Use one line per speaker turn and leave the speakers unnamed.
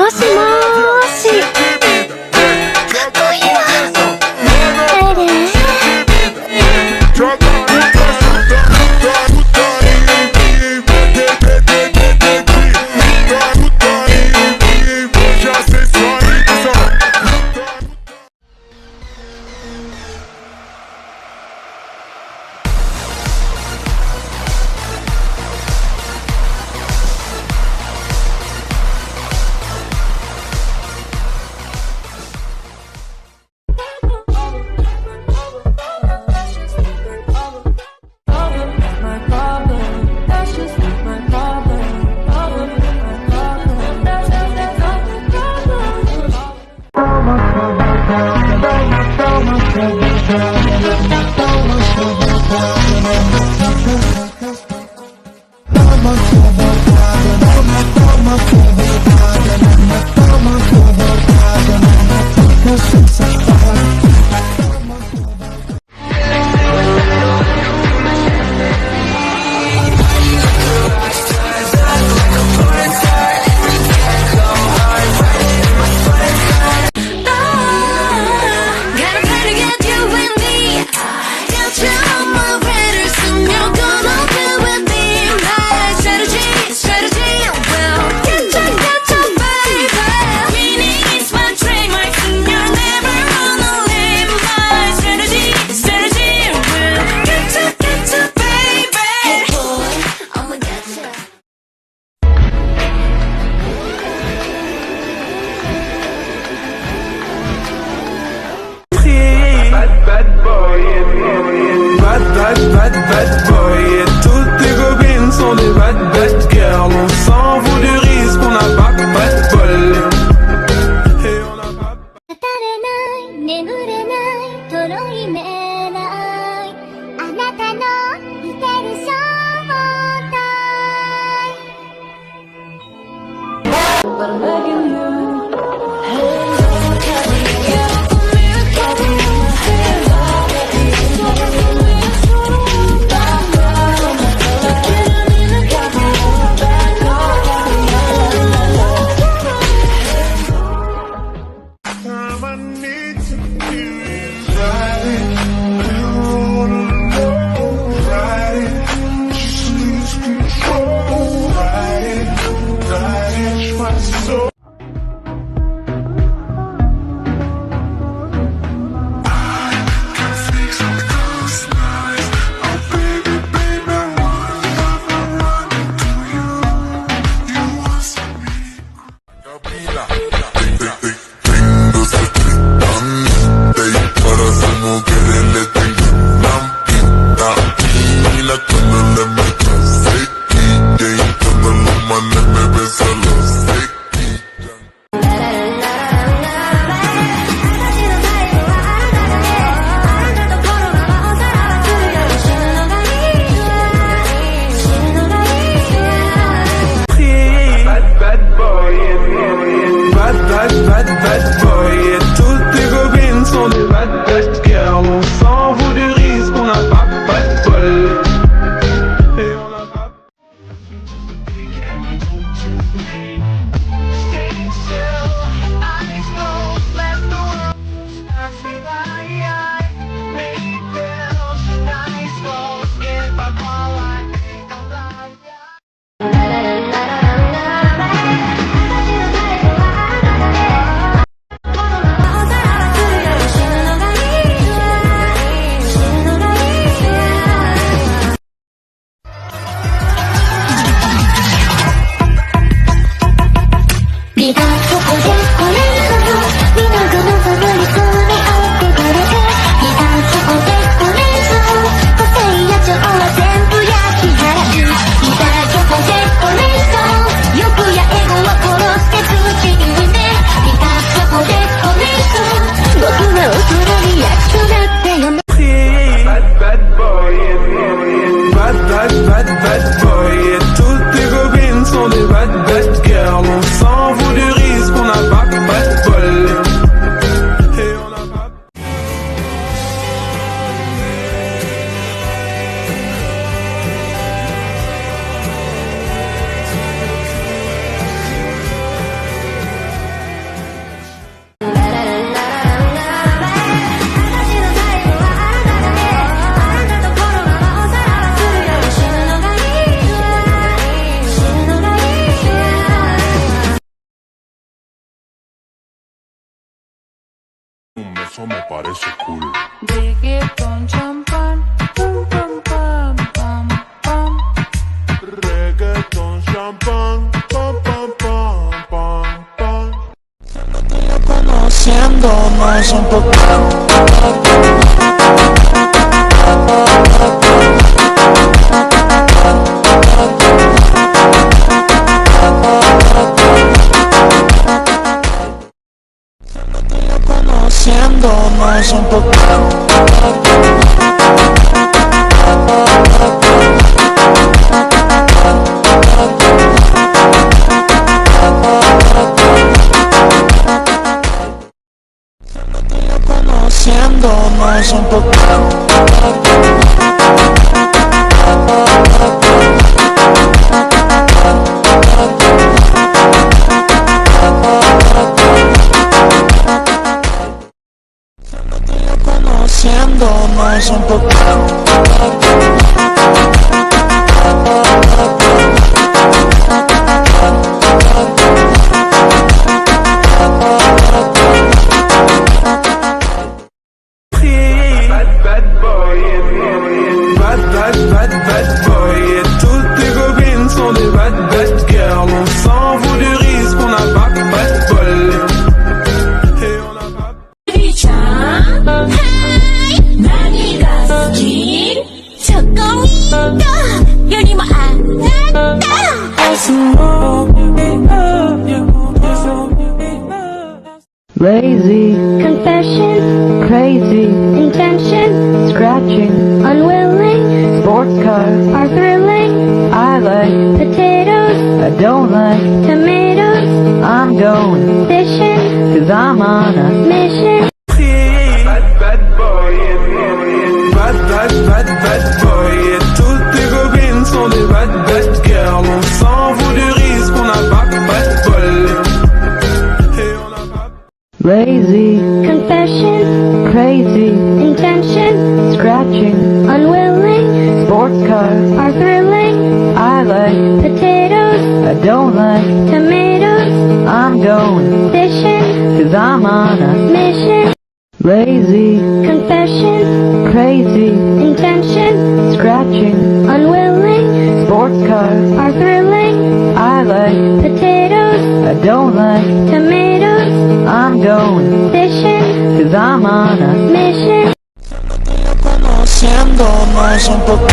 もしもーし。かっこいいわ。
Bad boy, et toutes tes copines sont des bad girls. On s'en fout du risque, on n'a pas de bol. Et on n'a pas.
語れない眠れないとろいめないあなたのいてる正体 But I'm begging you.
Bad boy, et toutes tes copines sont des bad girls. On s'en fout du risque, on n'a pas de bol. Et on n'a pas. Bad boy, et toutes tes copines sont des bad girls. On s'en fout du risque, on n'a pas de
eso me parece cool.
Reggaeton champán, pam pam pam pam pam.
Reggaeton, champán, pam, pam, pam, pam, pam.
Conociéndonos un poco. Conociéndonos un poco. Conociéndonos un poco. Conociéndonos un poco. Bad boy, bad boy. Et toutes tes copines sont des bad girls. On s'en fout du risque, on n'a pas de bol. Et on n'a pas.
何が好きチョコミントよりもあなた
Lazy,
Confession,
crazy,
intention,
scratching,
unwilling,
sports cars.
are thrilling,
I like,
potatoes,
I don't like,
tomatoes,
I'm going,
fishing,
'cause I'm on a
mission,
Bad boy, bad boy. Et toutes tes copines sont des bad girls. On s'en fout du risque, on n'a pas de bol. Et on n'a pas.
lazy,
confession,
crazy,
intention,
scratching,
unwilling,
sports cars.
are thrilling,
I like,
potatoes,
I don't like,
tomatoes,
I'm going,
fishing,
'cause I'm on a
mission,
lazy,
confession,
crazy,
intention,
scratching,
unwilling,
sports cars.
are thrilling,
I like,
potatoes,
I don't like,
tomatoes,
I'm going,
fishing,
'cause I'm on a
mission.
Conociéndonos un poco.